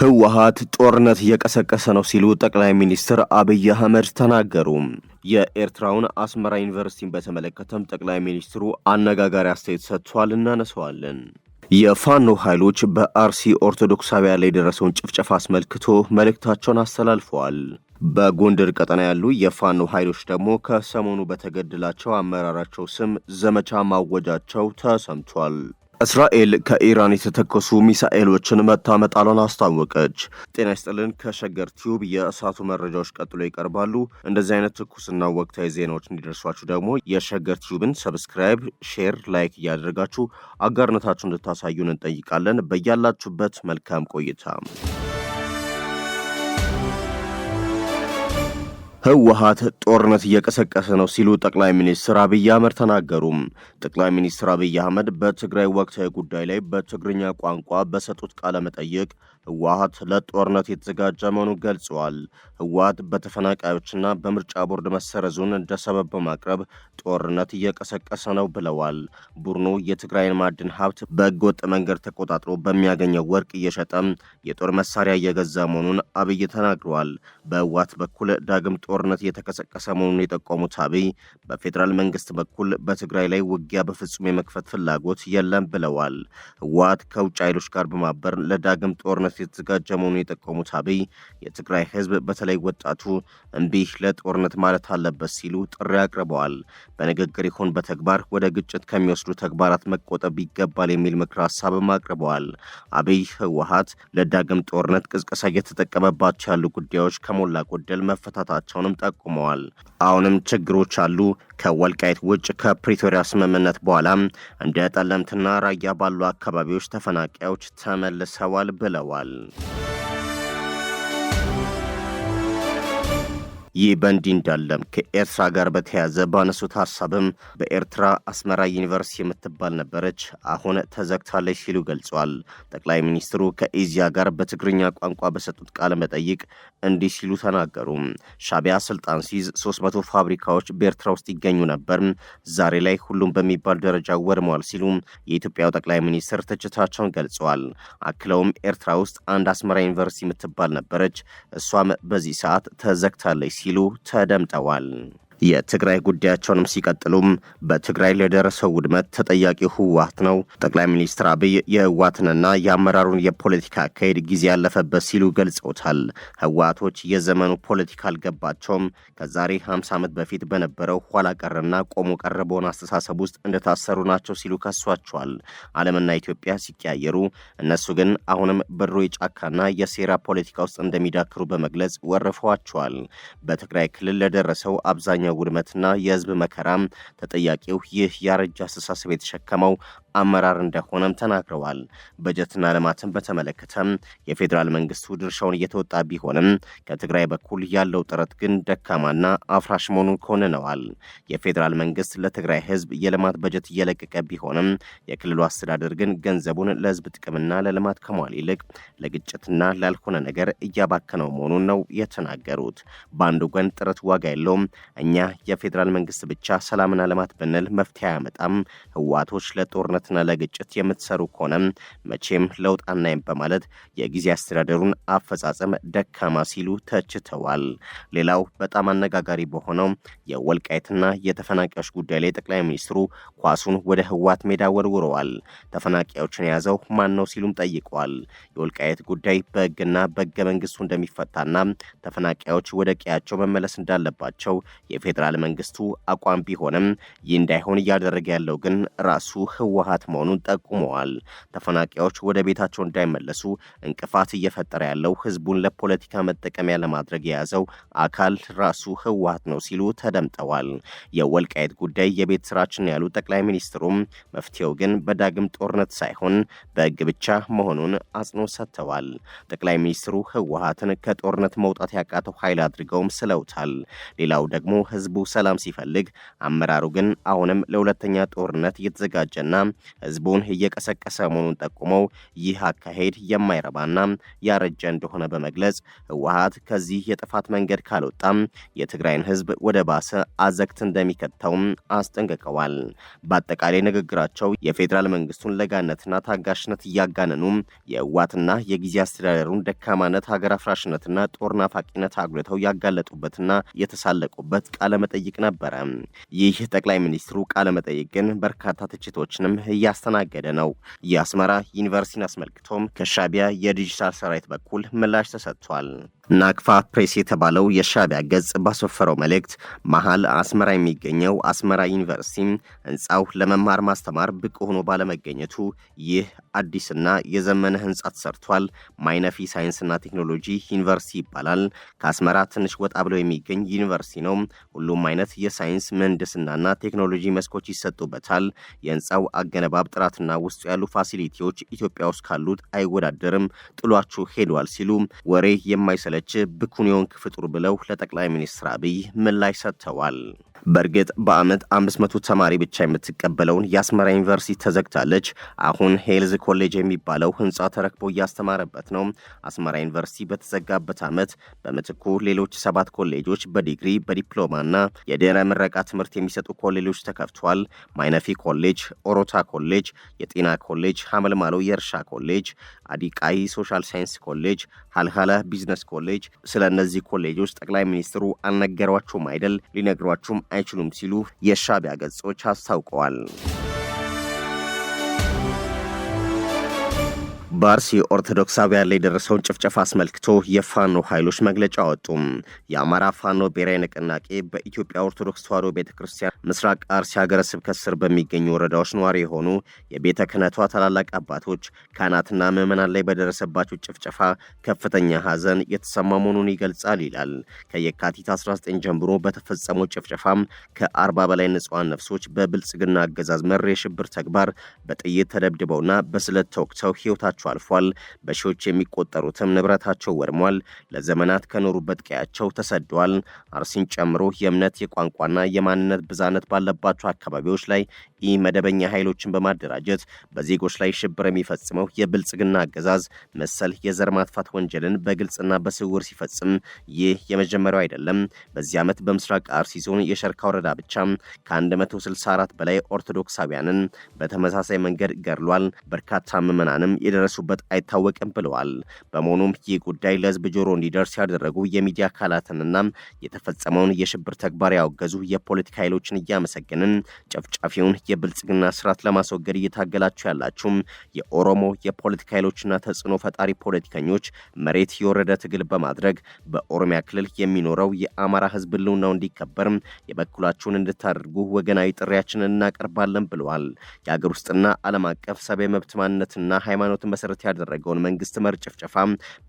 ህወሓት ጦርነት እየቀሰቀሰ ነው ሲሉ ጠቅላይ ሚኒስትር አብይ አህመድ ተናገሩ። የኤርትራውን አስመራ ዩኒቨርሲቲን በተመለከተም ጠቅላይ ሚኒስትሩ አነጋጋሪ አስተያየት ሰጥቷል። እናነሳዋለን። የፋኖ ኃይሎች በአርሲ ኦርቶዶክሳውያን ላይ የደረሰውን ጭፍጨፋ አስመልክቶ መልእክታቸውን አስተላልፈዋል። በጎንደር ቀጠና ያሉ የፋኖ ኃይሎች ደግሞ ከሰሞኑ በተገደላቸው አመራራቸው ስም ዘመቻ ማወጃቸው ተሰምቷል። እስራኤል ከኢራን የተተኮሱ ሚሳኤሎችን መታ መጣሏን አስታወቀች። ጤና ይስጥልን። ከሸገር ቲዩብ የእሳቱ መረጃዎች ቀጥሎ ይቀርባሉ። እንደዚህ አይነት ትኩስና ወቅታዊ ዜናዎች እንዲደርሷችሁ ደግሞ የሸገር ቲዩብን ሰብስክራይብ፣ ሼር፣ ላይክ እያደረጋችሁ አጋርነታችሁ እንድታሳዩን እንጠይቃለን። በያላችሁበት መልካም ቆይታ። ህወሓት ጦርነት እየቀሰቀሰ ነው ሲሉ ጠቅላይ ሚኒስትር አብይ አህመድ ተናገሩ። ጠቅላይ ሚኒስትር አብይ አህመድ በትግራይ ወቅታዊ ጉዳይ ላይ በትግርኛ ቋንቋ በሰጡት ቃለ መጠይቅ ህወሓት ለጦርነት የተዘጋጀ መሆኑን ገልጸዋል። ህወሓት በተፈናቃዮችና በምርጫ ቦርድ መሰረዙን እንደ ሰበብ በማቅረብ ጦርነት እየቀሰቀሰ ነው ብለዋል። ቡድኑ የትግራይን ማዕድን ሀብት በህገወጥ መንገድ ተቆጣጥሮ በሚያገኘው ወርቅ እየሸጠ የጦር መሳሪያ እየገዛ መሆኑን አብይ ተናግረዋል። በህወሓት በኩል ዳግም ጦርነት እየተቀሰቀሰ መሆኑን የጠቆሙት አብይ በፌዴራል መንግስት በኩል በትግራይ ላይ ውጊያ በፍጹም የመክፈት ፍላጎት የለም ብለዋል። ህወሓት ከውጭ ኃይሎች ጋር በማበር ለዳግም ጦርነት የተዘጋጀ መሆኑን የጠቆሙት አብይ የትግራይ ህዝብ በተለይ ወጣቱ እምቢ ለጦርነት ማለት አለበት ሲሉ ጥሪ አቅርበዋል። በንግግር ይሁን በተግባር ወደ ግጭት ከሚወስዱ ተግባራት መቆጠብ ይገባል የሚል ምክር ሀሳብም አቅርበዋል። አብይ ህወሓት ለዳግም ጦርነት ቅስቀሳ እየተጠቀመባቸው ያሉ ጉዳዮች ከሞላ ጎደል መፈታታቸውን ጠቁመዋል። አሁንም ችግሮች አሉ። ከወልቃይት ውጭ ከፕሪቶሪያ ስምምነት በኋላ እንደ ጠለምትና ራያ ባሉ አካባቢዎች ተፈናቃዮች ተመልሰዋል ብለዋል። ይህ በእንዲህ እንዳለም ከኤርትራ ጋር በተያያዘ ባነሱት ሀሳብም በኤርትራ አስመራ ዩኒቨርሲቲ የምትባል ነበረች፣ አሁን ተዘግታለች ሲሉ ገልጸዋል። ጠቅላይ ሚኒስትሩ ከኢዚያ ጋር በትግርኛ ቋንቋ በሰጡት ቃለ መጠይቅ እንዲህ ሲሉ ተናገሩ። ሻዕቢያ ስልጣን ሲይዝ 300 ፋብሪካዎች በኤርትራ ውስጥ ይገኙ ነበር፣ ዛሬ ላይ ሁሉም በሚባል ደረጃ ወድመዋል ሲሉ የኢትዮጵያው ጠቅላይ ሚኒስትር ትችታቸውን ገልጸዋል። አክለውም ኤርትራ ውስጥ አንድ አስመራ ዩኒቨርሲቲ የምትባል ነበረች፣ እሷም በዚህ ሰዓት ተዘግታለች ሲሉ ተደምጠዋል። የትግራይ ጉዳያቸውንም ሲቀጥሉም በትግራይ ለደረሰው ውድመት ተጠያቂው ህወሓት ነው። ጠቅላይ ሚኒስትር አብይ የህወሓትንና የአመራሩን የፖለቲካ አካሄድ ጊዜ ያለፈበት ሲሉ ገልጸውታል። ህወሓቶች የዘመኑ ፖለቲካ አልገባቸውም፣ ከዛሬ 50 ዓመት በፊት በነበረው ኋላ ቀርና ቆሞ ቀር በሆነ አስተሳሰብ ውስጥ እንደታሰሩ ናቸው ሲሉ ከሷቸዋል። ዓለምና ኢትዮጵያ ሲቀያየሩ እነሱ ግን አሁንም በድሮ የጫካና የሴራ ፖለቲካ ውስጥ እንደሚዳክሩ በመግለጽ ወርፈዋቸዋል። በትግራይ ክልል ለደረሰው አብዛኛው ውድመትና የህዝብ መከራም ተጠያቂው ይህ ያረጀ አስተሳሰብ የተሸከመው አመራር እንደሆነም ተናግረዋል። በጀትና ልማትን በተመለከተም የፌዴራል መንግስቱ ድርሻውን እየተወጣ ቢሆንም ከትግራይ በኩል ያለው ጥረት ግን ደካማና አፍራሽ መሆኑን ኮንነዋል። የፌዴራል መንግስት ለትግራይ ህዝብ የልማት በጀት እየለቀቀ ቢሆንም የክልሉ አስተዳደር ግን ገንዘቡን ለህዝብ ጥቅምና ለልማት ከመዋል ይልቅ ለግጭትና ላልሆነ ነገር እያባከነው መሆኑን ነው የተናገሩት። በአንድ ወገን ጥረት ዋጋ የለውም፣ እኛ የፌዴራል መንግስት ብቻ ሰላምና ልማት ብንል መፍትሄ አያመጣም፣ ህወሓቶች ለጦርነትና ለግጭት የምትሰሩ ከሆነ መቼም ለውጥ አናይም በማለት የጊዜ አስተዳደሩን አፈጻጸም ደካማ ሲሉ ተችተዋል። ሌላው በጣም አነጋጋሪ በሆነው የወልቃይትና የተፈናቃዮች ጉዳይ ላይ ጠቅላይ ሚኒስትሩ ኳሱን ወደ ህወሓት ሜዳ ወርውረዋል። ተፈናቃዮችን የያዘው ማን ነው ሲሉም ጠይቀዋል። የወልቃይት ጉዳይ በህግና በህገ መንግስቱ እንደሚፈታና ተፈናቃዮች ወደ ቀያቸው መመለስ እንዳለባቸው የፌዴራል መንግስቱ አቋም ቢሆንም ይህ እንዳይሆን እያደረገ ያለው ግን ራሱ ህወሓት መሆኑን ጠቁመዋል። ተፈናቃዮች ወደ ቤታቸው እንዳይመለሱ እንቅፋት እየፈጠረ ያለው ህዝቡን ለፖለቲካ መጠቀሚያ ለማድረግ የያዘው አካል ራሱ ህወሓት ነው ሲሉ ተደምጠዋል። የወልቃይት ጉዳይ የቤት ስራችን ያሉ ጠቅላይ ሚኒስትሩም መፍትሄው ግን በዳግም ጦርነት ሳይሆን በህግ ብቻ መሆኑን አጽንኦት ሰጥተዋል። ጠቅላይ ሚኒስትሩ ህወሓትን ከጦርነት መውጣት ያቃተው ኃይል አድርገውም ስለውታል። ሌላው ደግሞ ህዝቡ ሰላም ሲፈልግ፣ አመራሩ ግን አሁንም ለሁለተኛ ጦርነት እየተዘጋጀና ህዝቡን እየቀሰቀሰ መሆኑን ጠቁመው ይህ አካሄድ የማይረባና ያረጀ እንደሆነ በመግለጽ ህወሓት ከዚህ የጥፋት መንገድ ካልወጣም የትግራይን ህዝብ ወደ ባሰ አዘቅት እንደሚከተውም አስጠንቅቀዋል። በአጠቃላይ ንግግራቸው የፌዴራል መንግስቱን ለጋነትና ታጋሽነት እያጋነኑ የህወሓትና የጊዜ አስተዳደሩን ደካማነት፣ ሀገር አፍራሽነትና ጦር ናፋቂነት አጉልተው ያጋለጡበትና የተሳለቁበት ቃለ መጠይቅ ነበረ። ይህ ጠቅላይ ሚኒስትሩ ቃለ መጠይቅ ግን በርካታ ትችቶችንም እያስተናገደ ነው። የአስመራ ዩኒቨርሲቲን አስመልክቶም ከሻዕቢያ የዲጂታል ሰራዊት በኩል ምላሽ ተሰጥቷል። ናቅፋ ፕሬስ የተባለው የሻዕቢያ ገጽ ባሰፈረው መልእክት መሃል አስመራ የሚገኘው አስመራ ዩኒቨርሲቲ ህንፃው ለመማር ማስተማር ብቁ ሆኖ ባለመገኘቱ ይህ አዲስና የዘመነ ህንፃ ተሰርቷል። ማይነፊ ሳይንስና ቴክኖሎጂ ዩኒቨርሲቲ ይባላል። ከአስመራ ትንሽ ወጣ ብሎ የሚገኝ ዩኒቨርሲቲ ነው። ሁሉም አይነት የሳይንስ ምህንድስናና ቴክኖሎጂ መስኮች ይሰጡበታል። የህንፃው አገነባብ ጥራትና ውስጡ ያሉ ፋሲሊቲዎች ኢትዮጵያ ውስጥ ካሉት አይወዳደርም፣ ጥሏችሁ ሄዷል ሲሉ ወሬ የማይሰለ ብኩን የሆንክ ፍጡር ብለው ለጠቅላይ ሚኒስትር አብይ ምላሽ ሰጥተዋል። በእርግጥ በአመት 500 ተማሪ ብቻ የምትቀበለውን የአስመራ ዩኒቨርሲቲ ተዘግታለች። አሁን ሄልዝ ኮሌጅ የሚባለው ህንፃ ተረክቦ እያስተማረበት ነው። አስመራ ዩኒቨርሲቲ በተዘጋበት አመት በምትኩ ሌሎች 7 ኮሌጆች በዲግሪ በዲፕሎማና የድህረ ምረቃ ትምህርት የሚሰጡ ኮሌጆች ተከፍቷል። ማይነፊ ኮሌጅ፣ ኦሮታ ኮሌጅ፣ የጤና ኮሌጅ፣ ሐመልማሎ የእርሻ ኮሌጅ፣ አዲቃይ ሶሻል ሳይንስ ኮሌጅ፣ ሀልሃላ ቢዝነስ ኮሌጅ። ስለ እነዚህ ኮሌጆች ጠቅላይ ሚኒስትሩ አልነገሯችሁም አይደል? ሊነግሯችሁም አይችሉም ሲሉ የሻዕቢያ ገጾች አስታውቀዋል። በአርሲ ኦርቶዶክሳውያን ላይ የደረሰውን ጭፍጨፋ አስመልክቶ የፋኖ ኃይሎች መግለጫ አወጡ። የአማራ ፋኖ ብሔራዊ ንቅናቄ በኢትዮጵያ ኦርቶዶክስ ተዋሕዶ ቤተክርስቲያን ምስራቅ አርሲ ሀገረ ስብከት ስር በሚገኙ ወረዳዎች ነዋሪ የሆኑ የቤተ ክህነቷ ታላላቅ አባቶች፣ ካህናትና ምዕመናን ላይ በደረሰባቸው ጭፍጨፋ ከፍተኛ ሐዘን የተሰማ መሆኑን ይገልጻል ይላል። ከየካቲት 19 ጀምሮ በተፈጸመው ጭፍጨፋም ከ40 በላይ ንጹሐን ነፍሶች በብልጽግና አገዛዝ መር የሽብር ተግባር በጥይት ተደብድበውና በስለት ተወግተው ሕይወታቸው አልፏል። በሺዎች የሚቆጠሩትም ንብረታቸው ወድሟል። ለዘመናት ከኖሩበት ቀያቸው ተሰደዋል። አርሲን ጨምሮ የእምነት የቋንቋና የማንነት ብዛነት ባለባቸው አካባቢዎች ላይ መደበኛ ኃይሎችን በማደራጀት በዜጎች ላይ ሽብር የሚፈጽመው የብልጽግና አገዛዝ መሰል የዘር ማጥፋት ወንጀልን በግልጽና በስውር ሲፈጽም ይህ የመጀመሪያው አይደለም። በዚህ ዓመት በምስራቅ አርሲ ዞን የሸርካ ወረዳ ብቻ ከ164 በላይ ኦርቶዶክሳውያንን በተመሳሳይ መንገድ ገድሏል። በርካታ ምዕመናንም የደረሱበት አይታወቅም ብለዋል። በመሆኑም ይህ ጉዳይ ለሕዝብ ጆሮ እንዲደርስ ያደረጉ የሚዲያ አካላትንና የተፈጸመውን የሽብር ተግባር ያወገዙ የፖለቲካ ኃይሎችን እያመሰገንን ጨፍጫፊውን የብልጽግና ስርዓት ለማስወገድ እየታገላችሁ ያላችሁ የኦሮሞ የፖለቲካ ኃይሎችና ተጽዕኖ ፈጣሪ ፖለቲከኞች መሬት የወረደ ትግል በማድረግ በኦሮሚያ ክልል የሚኖረው የአማራ ህዝብ ህልውናው እንዲከበር የበኩላችሁን እንድታደርጉ ወገናዊ ጥሪያችንን እናቀርባለን ብለዋል። የሀገር ውስጥና ዓለም አቀፍ ሰብአዊ መብት ማንነትና ሃይማኖትን መሰረት ያደረገውን መንግስት መር ጭፍጨፋ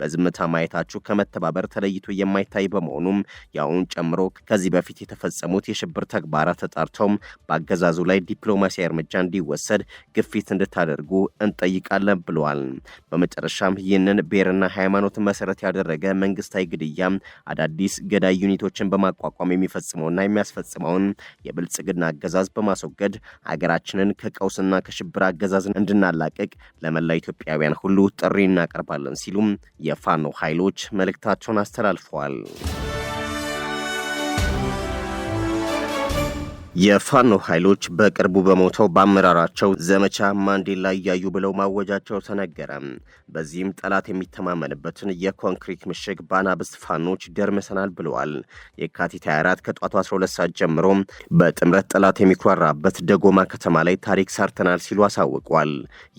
በዝምታ ማየታችሁ ከመተባበር ተለይቶ የማይታይ በመሆኑም ያውን ጨምሮ ከዚህ በፊት የተፈጸሙት የሽብር ተግባራት ተጣርተው በአገዛዙ ላይ ዲፕሎማሲያዊ እርምጃ እንዲወሰድ ግፊት እንድታደርጉ እንጠይቃለን ብለዋል። በመጨረሻም ይህንን ብሔርና ሃይማኖትን መሰረት ያደረገ መንግስታዊ ግድያ አዳዲስ ገዳይ ዩኒቶችን በማቋቋም የሚፈጽመውና የሚያስፈጽመውን የብልጽግና አገዛዝ በማስወገድ ሀገራችንን ከቀውስና ከሽብር አገዛዝ እንድናላቅቅ ለመላ ኢትዮጵያውያን ሁሉ ጥሪ እናቀርባለን ሲሉም የፋኖ ኃይሎች መልእክታቸውን አስተላልፈዋል። የፋኖ ኃይሎች በቅርቡ በሞተው በአመራራቸው ዘመቻ ማንዴላ እያዩ ብለው ማወጃቸው ተነገረ። በዚህም ጠላት የሚተማመንበትን የኮንክሪት ምሽግ በአናብስት ፋኖች ደርምሰናል ብለዋል። የካቲት 24 ከጧቱ 12 ሰዓት ጀምሮ በጥምረት ጠላት የሚኩራራበት ደጎማ ከተማ ላይ ታሪክ ሰርተናል ሲሉ አሳውቋል።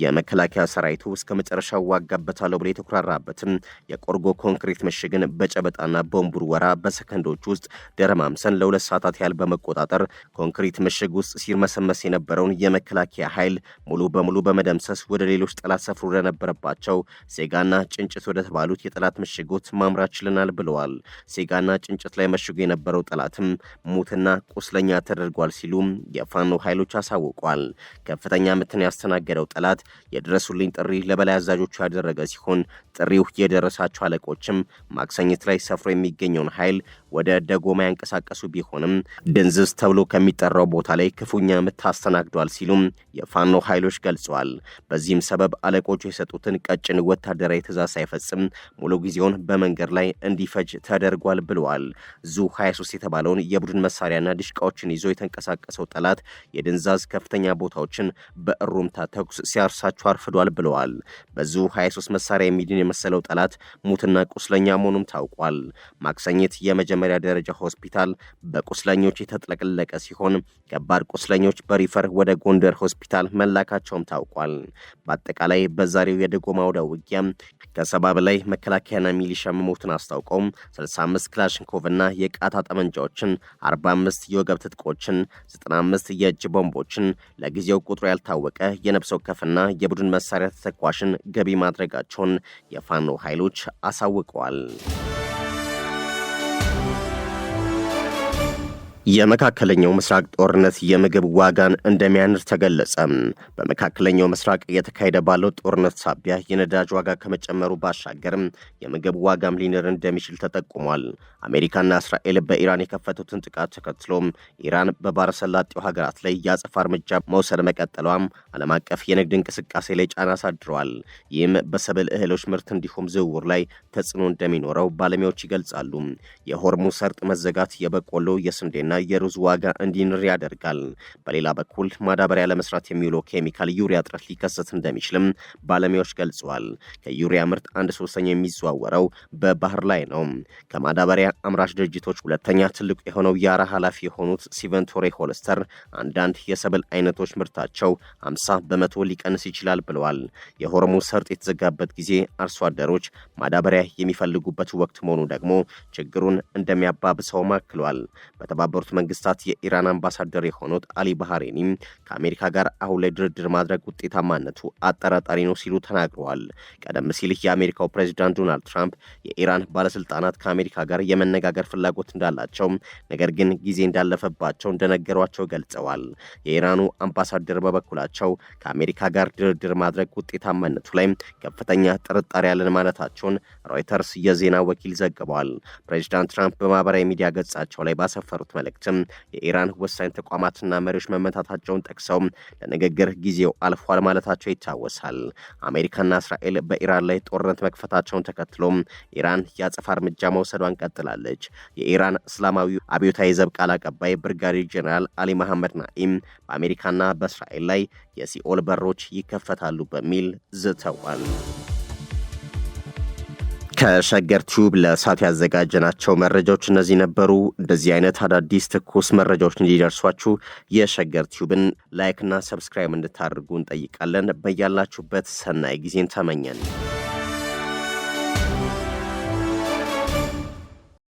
የመከላከያ ሰራዊቱ እስከ መጨረሻው ዋጋበታለሁ ብሎ የተኩራራበትን የቆርጎ ኮንክሪት ምሽግን በጨበጣና ቦምቡር ወራ በሰከንዶች ውስጥ ደረማምሰን ለ2 ሰዓታት ያህል በመቆጣጠር ኮንክሪት ምሽግ ውስጥ ሲርመሰመስ የነበረውን የመከላከያ ኃይል ሙሉ በሙሉ በመደምሰስ ወደ ሌሎች ጠላት ሰፍሮ ወደነበረባቸው ሴጋና ጭንጭት ወደ ተባሉት የጠላት ምሽጎች ማምራት ችለናል ብለዋል። ሴጋና ጭንጭት ላይ መሽጎ የነበረው ጠላትም ሙትና ቁስለኛ ተደርጓል ሲሉም የፋኖ ኃይሎች አሳውቋል። ከፍተኛ ምትን ያስተናገደው ጠላት የድረሱልኝ ጥሪ ለበላይ አዛዦቹ ያደረገ ሲሆን ጥሪው የደረሳቸው አለቆችም ማክሰኝት ላይ ሰፍሮ የሚገኘውን ኃይል ወደ ደጎማ ያንቀሳቀሱ ቢሆንም ድንዝዝ ተብሎ በሚጠራው ቦታ ላይ ክፉኛ ምት አስተናግዷል ሲሉም የፋኖ ኃይሎች ገልጸዋል። በዚህም ሰበብ አለቆቹ የሰጡትን ቀጭን ወታደራዊ ትዕዛዝ ሳይፈጽም ሙሉ ጊዜውን በመንገድ ላይ እንዲፈጅ ተደርጓል ብለዋል። ዙ 23 የተባለውን የቡድን መሳሪያና ድሽቃዎችን ይዞ የተንቀሳቀሰው ጠላት የድንዛዝ ከፍተኛ ቦታዎችን በእሩምታ ተኩስ ሲያርሳቸው አርፍዷል ብለዋል። በዙ 23 መሳሪያ የሚድን የመሰለው ጠላት ሙትና ቁስለኛ መሆኑም ታውቋል። ማክሰኝት የመጀመሪያ ደረጃ ሆስፒታል በቁስለኞች የተጥለቀለቀ ሲሆን ከባድ ቁስለኞች በሪፈር ወደ ጎንደር ሆስፒታል መላካቸውም ታውቋል። በአጠቃላይ በዛሬው የደጎማ አውደ ውጊያ ከ70 በላይ መከላከያና ሚሊሻ መሞትን አስታውቀው 65 ክላሽንኮቭና የቃታ ጠመንጃዎችን 45 የወገብ ትጥቆችን 95 የእጅ ቦምቦችን ለጊዜው ቁጥሩ ያልታወቀ የነፍስ ወከፍና የቡድን መሳሪያ ተተኳሽን ገቢ ማድረጋቸውን የፋኖ ኃይሎች አሳውቀዋል። የመካከለኛው ምስራቅ ጦርነት የምግብ ዋጋን እንደሚያንር ተገለጸ። በመካከለኛው ምስራቅ እየተካሄደ ባለው ጦርነት ሳቢያ የነዳጅ ዋጋ ከመጨመሩ ባሻገርም የምግብ ዋጋም ሊንር እንደሚችል ተጠቁሟል። አሜሪካና እስራኤል በኢራን የከፈቱትን ጥቃት ተከትሎም ኢራን በባሕረ ሰላጤው ሀገራት ላይ የአጸፋ እርምጃ መውሰድ መቀጠሏም ዓለም አቀፍ የንግድ እንቅስቃሴ ላይ ጫና አሳድረዋል። ይህም በሰብል እህሎች ምርት እንዲሁም ዝውውር ላይ ተጽዕኖ እንደሚኖረው ባለሙያዎች ይገልጻሉ። የሆርሙዝ ሰርጥ መዘጋት የበቆሎ የስንዴና የሩዝ ዋጋ እንዲንር ያደርጋል። በሌላ በኩል ማዳበሪያ ለመስራት የሚውለው ኬሚካል ዩሪያ እጥረት ሊከሰት እንደሚችልም ባለሙያዎች ገልጸዋል። ከዩሪያ ምርት 1/3 የሚዘዋወረው በባህር ላይ ነው። ከማዳበሪያ አምራች ድርጅቶች ሁለተኛ ትልቁ የሆነው የአራ ኃላፊ የሆኑት ሲቨንቶሬ ሆልስተር አንዳንድ የሰብል አይነቶች ምርታቸው 50 በመቶ ሊቀንስ ይችላል ብለዋል። የሆርሙዝ ሰርጥ የተዘጋበት ጊዜ አርሶ አደሮች ማዳበሪያ የሚፈልጉበት ወቅት መሆኑ ደግሞ ችግሩን እንደሚያባብሰው አክሏል። በተባበሩት መንግስታት የኢራን አምባሳደር የሆኑት አሊ ባህሬኒም ከአሜሪካ ጋር አሁን ላይ ድርድር ማድረግ ውጤታማነቱ አጠራጣሪ ነው ሲሉ ተናግረዋል። ቀደም ሲል የአሜሪካው ፕሬዚዳንት ዶናልድ ትራምፕ የኢራን ባለስልጣናት ከአሜሪካ ጋር የመነጋገር ፍላጎት እንዳላቸው ነገር ግን ጊዜ እንዳለፈባቸው እንደነገሯቸው ገልጸዋል። የኢራኑ አምባሳደር በበኩላቸው ከአሜሪካ ጋር ድርድር ማድረግ ውጤታማነቱ ላይ ከፍተኛ ጥርጣሬ ያለን ማለታቸውን ሮይተርስ የዜና ወኪል ዘግቧል። ፕሬዚዳንት ትራምፕ በማህበራዊ ሚዲያ ገጻቸው ላይ ባሰፈሩት መልእክት የኢራን ወሳኝ ተቋማትና መሪዎች መመታታቸውን ጠቅሰው ለንግግር ጊዜው አልፏል ማለታቸው ይታወሳል። አሜሪካና እስራኤል በኢራን ላይ ጦርነት መክፈታቸውን ተከትሎ ኢራን የአጸፋ እርምጃ መውሰዷን ቀጥላለች። የኢራን እስላማዊ አብዮታዊ ዘብ ቃል አቀባይ ብርጋዴር ጄኔራል አሊ መሐመድ ናኢም በአሜሪካና በእስራኤል ላይ የሲኦል በሮች ይከፈታሉ በሚል ዝተዋል። ከሸገር ቲዩብ ለሳት ያዘጋጀናቸው መረጃዎች እነዚህ ነበሩ። እንደዚህ አይነት አዳዲስ ትኩስ መረጃዎች እንዲደርሷችሁ የሸገር ቲዩብን ላይክ እና ሰብስክራይብ እንድታደርጉ እንጠይቃለን። በያላችሁበት ሰናይ ጊዜን ተመኘን።